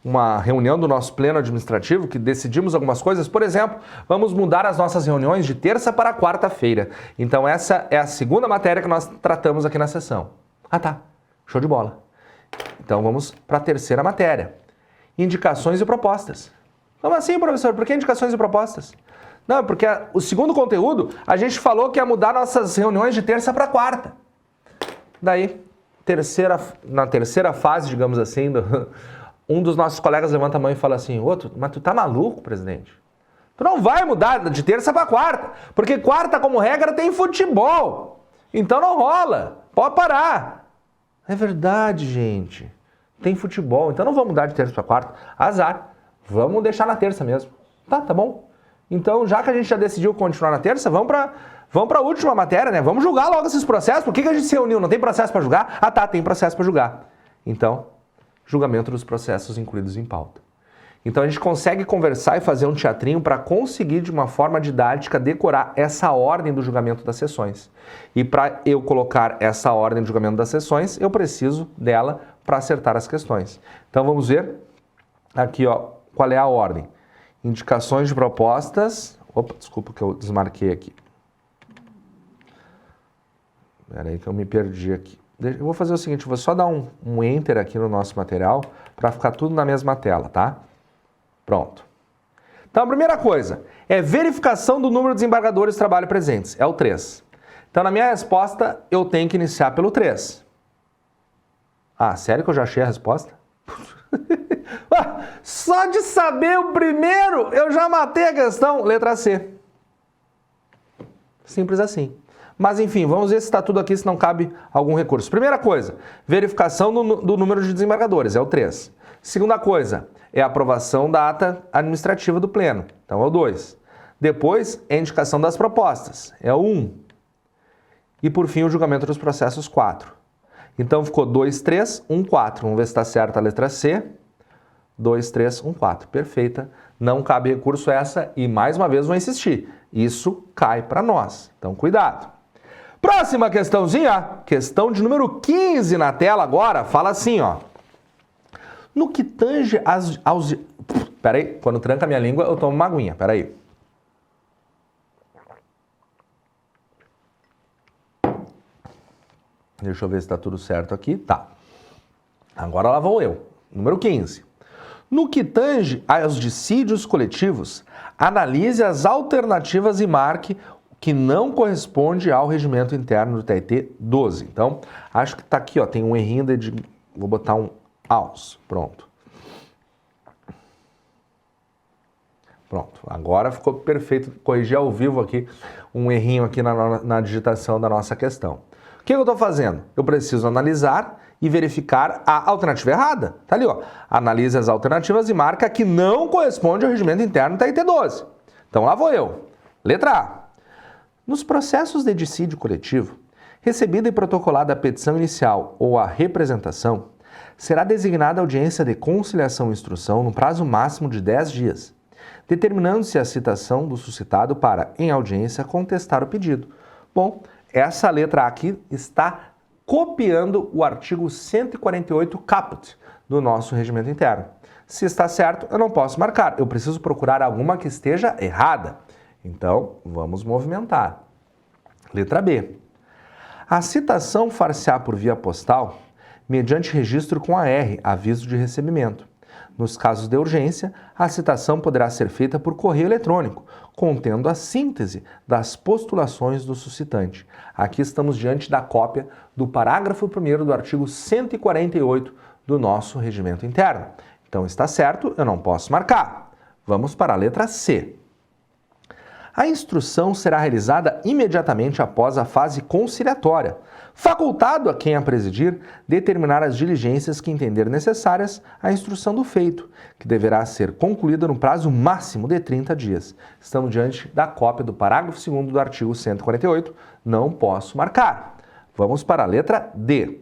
A: uma reunião do nosso Pleno Administrativo, que decidimos algumas coisas. Por exemplo, vamos mudar as nossas reuniões de terça para quarta-feira. Então, essa é a segunda matéria que nós tratamos aqui na sessão. Ah, tá. Show de bola. Então vamos para a terceira matéria. Indicações e propostas. Como assim, professor? Por que indicações e propostas? Não, porque o segundo conteúdo, a gente falou que ia mudar nossas reuniões de terça para quarta. Daí, na terceira fase, digamos assim, um dos nossos colegas levanta a mão e fala assim, mas tu tá maluco, presidente? Tu não vai mudar de terça para quarta, porque quarta, como regra, tem futebol. Então não rola. Pode parar. É verdade, gente. Tem futebol, então não vamos mudar de terça para quarta. Azar. Vamos deixar na terça mesmo. Tá bom. Então, já que a gente já decidiu continuar na terça, vamos para a última matéria, né? Vamos julgar logo esses processos. Por que a gente se reuniu? Não tem processo para julgar? Ah, tá, tem processo para julgar. Então, julgamento dos processos incluídos em pauta. Então, a gente consegue conversar e fazer um teatrinho para conseguir, de uma forma didática, decorar essa ordem do julgamento das sessões. E para eu colocar essa ordem de julgamento das sessões, eu preciso dela para acertar as questões. Então, vamos ver aqui, ó, qual é a ordem. Indicações de propostas. Opa, desculpa que eu desmarquei aqui. Espera aí que eu me perdi aqui. Eu vou fazer o seguinte, vou só dar um Enter aqui no nosso material para ficar tudo na mesma tela, tá? Pronto. Então, a primeira coisa é verificação do número de desembargadores de trabalho presentes. É o 3. Então, na minha resposta, eu tenho que iniciar pelo 3. Ah, sério que eu já achei a resposta? Só de saber o primeiro, eu já matei a questão. Letra C. Simples assim. Mas, enfim, vamos ver se está tudo aqui, se não cabe algum recurso. Primeira coisa, verificação do número de desembargadores. É o 3. Segunda coisa, é a aprovação da ata administrativa do Pleno. Então, é o 2. Depois, é a indicação das propostas. É o 1. E, por fim, o julgamento dos processos 4. Então, ficou 2, 3, 1, 4. Vamos ver se está certa a letra C. 2, 3, 1, 4. Perfeita. Não cabe recurso essa. E, mais uma vez, vou insistir. Isso cai para nós. Então, cuidado. Próxima questãozinha. Questão de número 15 na tela agora. Fala assim, ó. No que tange aos... Peraí, quando tranca a minha língua, eu tomo uma aguinha. Peraí. Deixa eu ver se está tudo certo aqui. Tá. Agora lá vou eu. Número 15. No que tange aos dissídios coletivos, analise as alternativas e marque o que não corresponde ao regimento interno do TRT 12. Então, acho que está aqui, ó. Tem um errinho de... Vou botar um aos. Pronto. Pronto. Agora ficou perfeito. Corrigi ao vivo aqui um errinho aqui na digitação da nossa questão. O que eu estou fazendo? Eu preciso analisar e verificar a alternativa errada. Tá ali, ó. Analise as alternativas e marca que não corresponde ao regimento interno TRT 12. Então lá vou eu. Letra A. Nos processos de dissídio coletivo, recebida e protocolada a petição inicial ou a representação, será designada audiência de conciliação e instrução no prazo máximo de 10 dias, determinando-se a citação do suscitado para, em audiência, contestar o pedido. Bom, essa letra A aqui está copiando o artigo 148 caput do nosso regimento interno. Se está certo, eu não posso marcar. Eu preciso procurar alguma que esteja errada. Então, vamos movimentar. Letra B. A citação far-se-á por via postal, mediante registro com AR, aviso de recebimento. Nos casos de urgência, a citação poderá ser feita por correio eletrônico, contendo a síntese das postulações do suscitante. Aqui estamos diante da cópia do parágrafo 1º do artigo 148 do nosso regimento interno. Então está certo, eu não posso marcar. Vamos para a letra C. A instrução será realizada imediatamente após a fase conciliatória, facultado a quem a presidir determinar as diligências que entender necessárias à instrução do feito, que deverá ser concluída no prazo máximo de 30 dias. Estamos diante da cópia do parágrafo 2º do artigo 148, não posso marcar. Vamos para a letra D.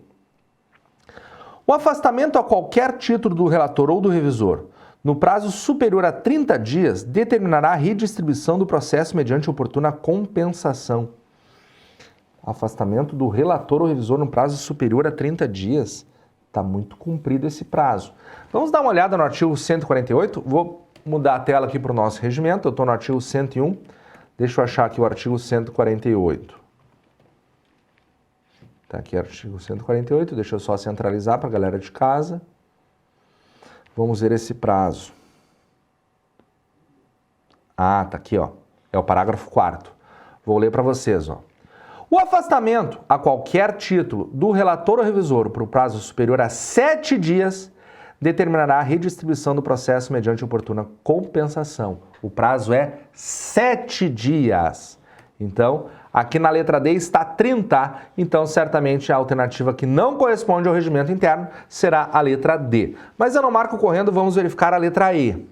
A: O afastamento a qualquer título do relator ou do revisor, no prazo superior a 30 dias, determinará a redistribuição do processo mediante oportuna compensação. Afastamento do relator ou revisor no prazo superior a 30 dias. Está muito cumprido esse prazo. Vamos dar uma olhada no artigo 148. Vou mudar a tela aqui para o nosso regimento. Eu estou no artigo 101. Deixa eu achar aqui o artigo 148. Está aqui o artigo 148. Deixa eu só centralizar para a galera de casa. Vamos ver esse prazo. Ah, tá aqui, ó. É o parágrafo 4º. Vou ler para vocês, ó. O afastamento a qualquer título do relator ou revisor por prazo superior a 7 dias determinará a redistribuição do processo mediante oportuna compensação. O prazo é 7 dias. Então, aqui na letra D está 30, então certamente a alternativa que não corresponde ao regimento interno será a letra D. Mas eu não marco correndo, vamos verificar a letra E.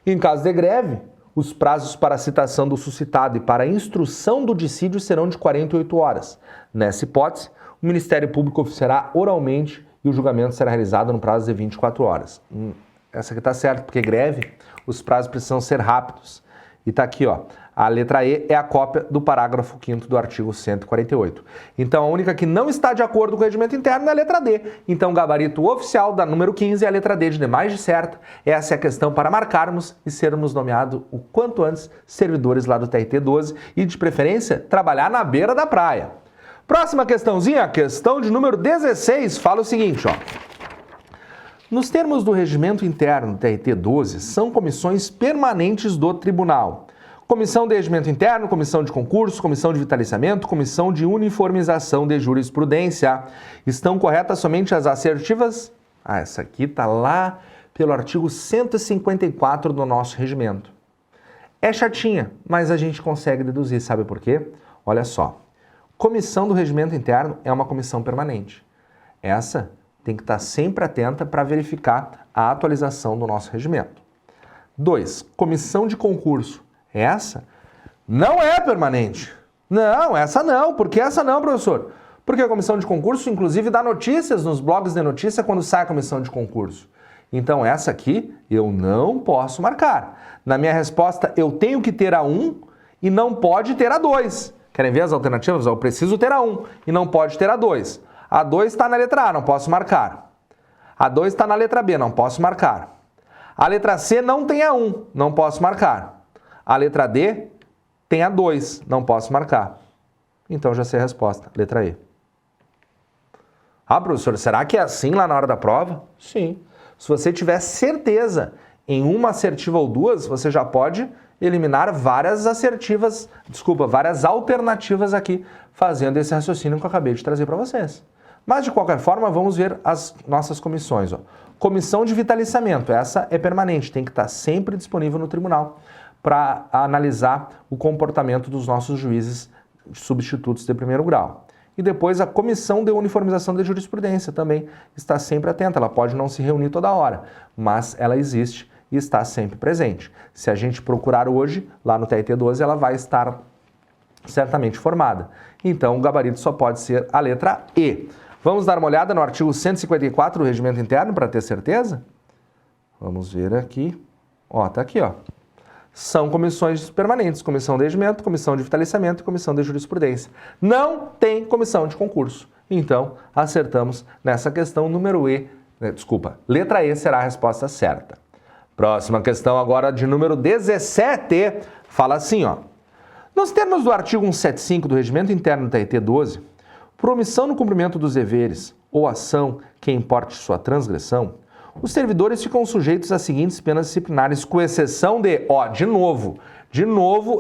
A: Em caso de greve, os prazos para a citação do suscitado e para a instrução do dissídio serão de 48 horas. Nessa hipótese, o Ministério Público oficiará oralmente e o julgamento será realizado no prazo de 24 horas. Essa aqui está certa, porque greve, os prazos precisam ser rápidos. E está aqui, ó. A letra E é a cópia do parágrafo 5º do artigo 148. Então, a única que não está de acordo com o regimento interno é a letra D. Então, o gabarito oficial da número 15 é a letra D de demais de certa. Essa é a questão para marcarmos e sermos nomeados o quanto antes servidores lá do TRT 12 e, de preferência, trabalhar na beira da praia. Próxima questãozinha, a questão de número 16, fala o seguinte, ó. Nos termos do regimento interno do TRT 12, são comissões permanentes do tribunal. Comissão de Regimento Interno, Comissão de Concurso, Comissão de Vitaliciamento, Comissão de Uniformização de Jurisprudência. Estão corretas somente as assertivas? Ah, essa aqui está lá pelo artigo 154 do nosso regimento. É chatinha, mas a gente consegue deduzir, sabe por quê? Olha só, Comissão do Regimento Interno é uma comissão permanente. Essa tem que estar sempre atenta para verificar a atualização do nosso regimento. 2. Comissão de Concurso. Essa não é permanente. Não, essa não. Por que essa não, professor? Porque a comissão de concurso, inclusive, dá notícias nos blogs de notícia quando sai a comissão de concurso. Então, essa aqui eu não posso marcar. Na minha resposta, eu tenho que ter a 1 e não pode ter a 2. Querem ver as alternativas? Eu preciso ter a 1 e não pode ter a 2. A 2 está na letra A, não posso marcar. A 2 está na letra B, não posso marcar. A letra C não tem a 1, não posso marcar. A letra D tem a 2, não posso marcar. Então já sei a resposta, letra E. Ah, professor, será que é assim lá na hora da prova? Sim. Se você tiver certeza em uma assertiva ou duas, você já pode eliminar várias várias alternativas aqui, fazendo esse raciocínio que eu acabei de trazer para vocês. Mas, de qualquer forma, vamos ver as nossas comissões. Ó. Comissão de vitaliciamento, essa é permanente, tem que estar sempre disponível no tribunal para analisar o comportamento dos nossos juízes substitutos de primeiro grau. E depois a Comissão de Uniformização de Jurisprudência também está sempre atenta. Ela pode não se reunir toda hora, mas ela existe e está sempre presente. Se a gente procurar hoje, lá no TRT 12, ela vai estar certamente formada. Então, o gabarito só pode ser a letra E. Vamos dar uma olhada no artigo 154 do Regimento Interno para ter certeza? Vamos ver aqui. Ó, tá aqui, ó. São comissões permanentes, comissão de regimento, comissão de vitaliciamento e comissão de jurisprudência. Não tem comissão de concurso. Então, acertamos nessa questão número E, letra E será a resposta certa. Próxima questão agora de número 17, fala assim, ó. Nos termos do artigo 175 do Regimento Interno do TRT 12, por omissão no cumprimento dos deveres ou ação que importe sua transgressão, os servidores ficam sujeitos às seguintes penas disciplinares, com exceção de, ó, de novo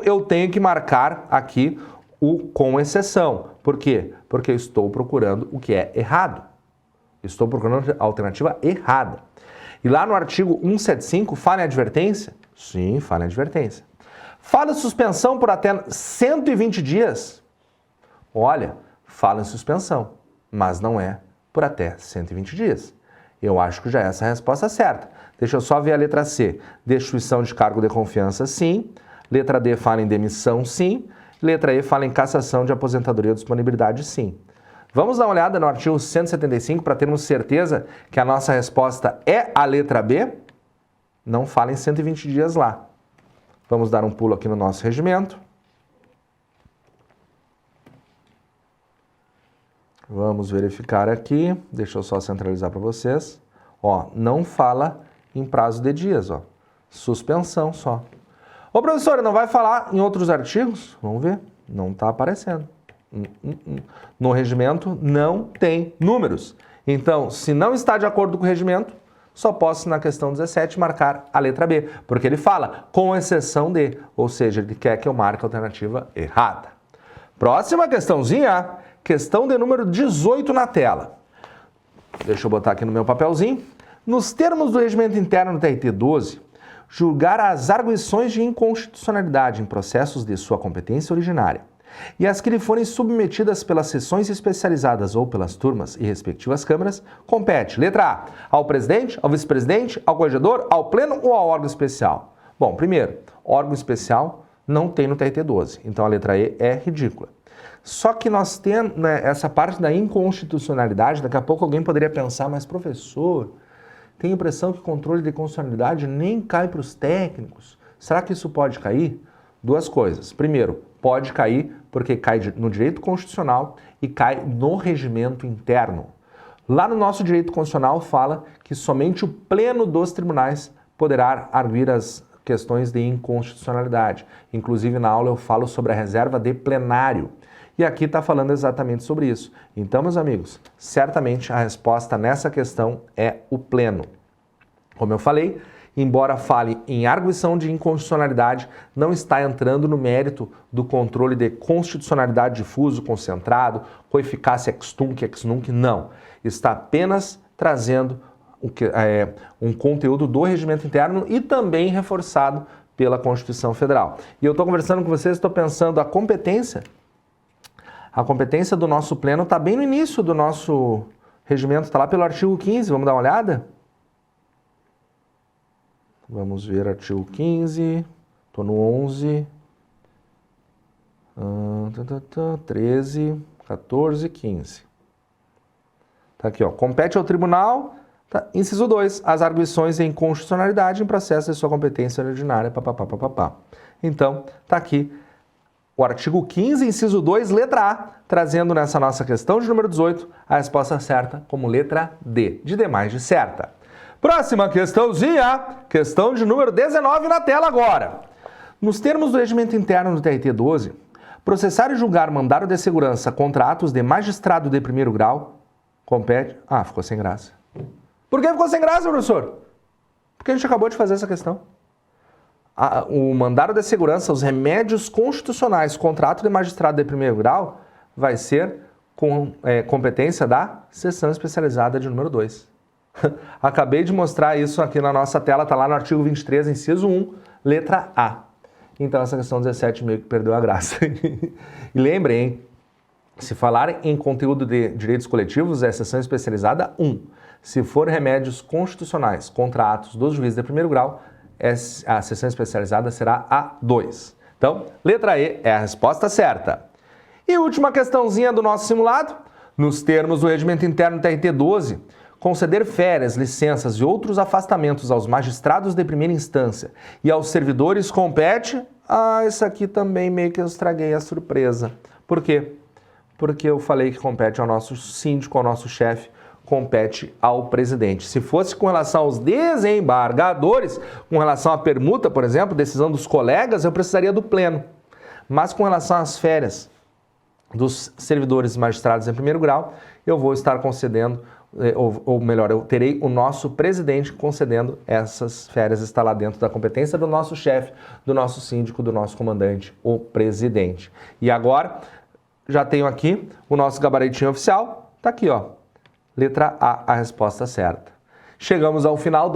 A: eu tenho que marcar aqui o com exceção. Por quê? Porque eu estou procurando o que é errado. Estou procurando a alternativa errada. E lá no artigo 175, fala em advertência? Sim, fala em advertência. Fala em suspensão por até 120 dias? Olha, fala em suspensão, mas não é por até 120 dias. Eu acho que já é essa a resposta certa. Deixa eu só ver a letra C. Destituição de cargo de confiança, sim. Letra D fala em demissão, sim. Letra E fala em cassação de aposentadoria ou disponibilidade, sim. Vamos dar uma olhada no artigo 175 para termos certeza que a nossa resposta é a letra B? Não fala em 120 dias lá. Vamos dar um pulo aqui no nosso regimento. Vamos verificar aqui, deixa eu só centralizar para vocês. Ó, não fala em prazo de dias, ó. Suspensão só. Ô, professor, não vai falar em outros artigos? Vamos ver, não está aparecendo. No regimento não tem números. Então, se não está de acordo com o regimento, só posso, na questão 17, marcar a letra B, porque ele fala com exceção de, ou seja, ele quer que eu marque a alternativa errada. Próxima questãozinha. Questão de número 18 na tela. Deixa eu botar aqui no meu papelzinho. Nos termos do Regimento Interno do TRT 12, julgar as arguições de inconstitucionalidade em processos de sua competência originária e as que lhe forem submetidas pelas sessões especializadas ou pelas turmas e respectivas câmaras, compete, letra A, ao presidente, ao vice-presidente, ao corregedor, ao pleno ou ao órgão especial. Bom, primeiro, órgão especial não tem no TRT 12, então a letra E é ridícula. Só que nós temos, né, essa parte da inconstitucionalidade, daqui a pouco alguém poderia pensar, mas professor, tenho a impressão que o controle de constitucionalidade nem cai para os técnicos. Será que isso pode cair? Duas coisas. Primeiro, pode cair porque cai no direito constitucional e cai no regimento interno. Lá no nosso direito constitucional fala que somente o pleno dos tribunais poderá arguir as questões de inconstitucionalidade. Inclusive na aula eu falo sobre a reserva de plenário. E aqui está falando exatamente sobre isso. Então, meus amigos, certamente a resposta nessa questão é o pleno. Como eu falei, embora fale em arguição de inconstitucionalidade, não está entrando no mérito do controle de constitucionalidade difuso, concentrado, com eficácia ex tunc, ex nunc, não. Está apenas trazendo um conteúdo do regimento interno e também reforçado pela Constituição Federal. E eu estou conversando com vocês, estou pensando a competência do nosso pleno está bem no início do nosso regimento, está lá pelo artigo 15, vamos dar uma olhada? Vamos ver artigo 15, estou no 11, 13, 14, 15. Está aqui, ó, compete ao tribunal, tá, inciso 2, as arguições em constitucionalidade em processo de sua competência ordinária, papapá. Então, está aqui o artigo 15, inciso 2, letra A, trazendo nessa nossa questão de número 18 a resposta certa como letra D, de demais de certa. Próxima questãozinha, questão de número 19 na tela agora. Nos termos do regimento interno do TRT 12, processar e julgar mandado de segurança contra atos de magistrado de primeiro grau, compete... Ah, ficou sem graça. Por que ficou sem graça, professor? Porque a gente acabou de fazer essa questão. O mandado de segurança, os remédios constitucionais contra ato de magistrado de primeiro grau, vai ser com competência da seção especializada de número 2. Acabei de mostrar isso aqui na nossa tela, está lá no artigo 23, inciso 1, letra A. Então essa questão 17 meio que perdeu a graça. E lembrem, hein, Se falar em conteúdo de direitos coletivos, é sessão especializada 1. Se for remédios constitucionais contra atos dos juízes de primeiro grau, a sessão especializada será a 2. Então, letra E é a resposta certa. E última questãozinha do nosso simulado. Nos termos do regimento interno TRT 12, conceder férias, licenças e outros afastamentos aos magistrados de primeira instância e aos servidores compete... isso aqui também meio que eu estraguei a surpresa. Por quê? Porque eu falei que compete ao nosso síndico, ao nosso chefe, compete ao presidente. Se fosse com relação aos desembargadores, com relação à permuta, por exemplo, decisão dos colegas, eu precisaria do pleno. Mas com relação às férias dos servidores magistrados em primeiro grau, eu vou estar concedendo, ou melhor, eu terei o nosso presidente concedendo essas férias, está lá dentro da competência do nosso chefe, do nosso síndico, do nosso comandante, o presidente. E agora, já tenho aqui o nosso gabaritinho oficial, tá aqui, ó. Letra A resposta certa. Chegamos ao final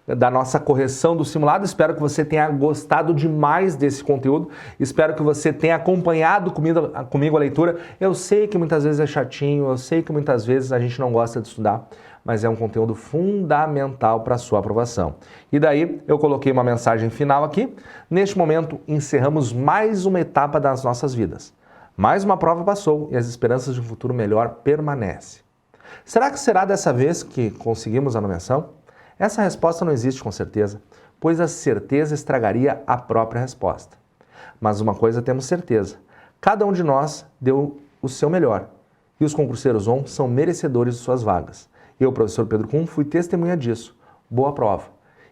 A: da nossa correção do simulado. Espero que você tenha gostado demais desse conteúdo. Espero que você tenha acompanhado comigo a leitura. Eu sei que muitas vezes é chatinho, eu sei que muitas vezes a gente não gosta de estudar, mas é um conteúdo fundamental para a sua aprovação. E daí eu coloquei uma mensagem final aqui. Neste momento, encerramos mais uma etapa das nossas vidas. Mais uma prova passou e as esperanças de um futuro melhor permanecem. Será que será dessa vez que conseguimos a nomeação? Essa resposta não existe com certeza, pois a certeza estragaria a própria resposta. Mas uma coisa temos certeza, cada um de nós deu o seu melhor, e os concurseiros ON são merecedores de suas vagas. Eu, professor Pedro Kuhn, fui testemunha disso. Boa prova!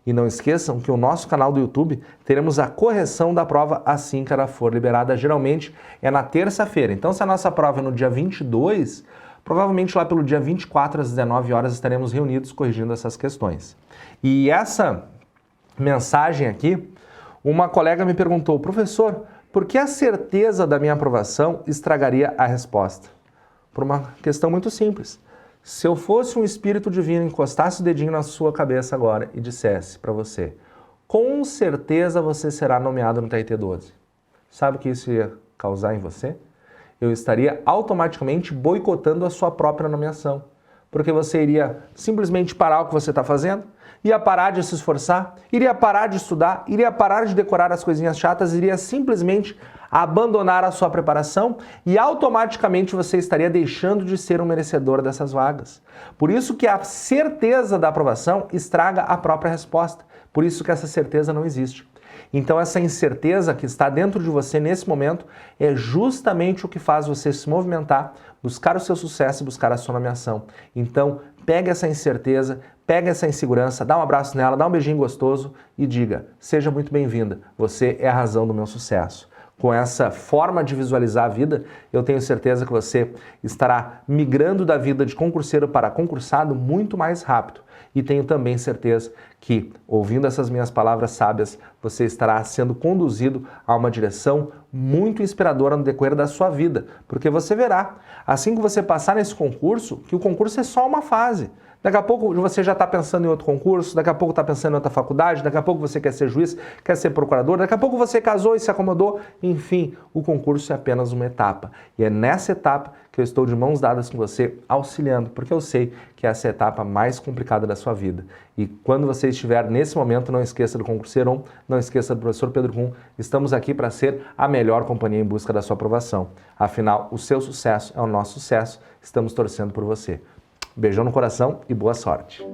A: E não esqueçam que o nosso canal do YouTube teremos a correção da prova assim que ela for liberada. Geralmente é na terça-feira. Então, se a nossa prova é no dia 22, provavelmente lá pelo dia 24 às 19 horas estaremos reunidos corrigindo essas questões. E essa mensagem aqui, uma colega me perguntou, professor, por que a certeza da minha aprovação estragaria a resposta? Por uma questão muito simples. Se eu fosse um espírito divino, encostasse o dedinho na sua cabeça agora e dissesse para você, com certeza você será nomeado no TRT 12. Sabe o que isso ia causar em você? Eu estaria automaticamente boicotando a sua própria nomeação. Porque você iria simplesmente parar o que você está fazendo, ia parar de se esforçar, iria parar de estudar, iria parar de decorar as coisinhas chatas, iria simplesmente abandonar a sua preparação e automaticamente você estaria deixando de ser um merecedor dessas vagas. Por isso que a certeza da aprovação estraga a própria resposta. Por isso que essa certeza não existe. Então essa incerteza que está dentro de você nesse momento é justamente o que faz você se movimentar, buscar o seu sucesso e buscar a sua nomeação. Então pega essa incerteza, pega essa insegurança, dá um abraço nela, dá um beijinho gostoso e diga, seja muito bem-vinda, você é a razão do meu sucesso. Com essa forma de visualizar a vida, eu tenho certeza que você estará migrando da vida de concurseiro para concursado muito mais rápido. E tenho também certeza que, ouvindo essas minhas palavras sábias, você estará sendo conduzido a uma direção muito inspiradora no decorrer da sua vida. Porque você verá, assim que você passar nesse concurso, que o concurso é só uma fase. Daqui a pouco você já está pensando em outro concurso, daqui a pouco está pensando em outra faculdade, daqui a pouco você quer ser juiz, quer ser procurador, daqui a pouco você casou e se acomodou. Enfim, o concurso é apenas uma etapa. E é nessa etapa que eu estou de mãos dadas com você, auxiliando, porque eu sei que essa é a etapa mais complicada da sua vida. E quando você estiver nesse momento, não esqueça do Concurseiro ON, não esqueça do professor Pedro Kuhn. Estamos aqui para ser a melhor companhia em busca da sua aprovação. Afinal, o seu sucesso é o nosso sucesso. Estamos torcendo por você. Beijão no coração e boa sorte!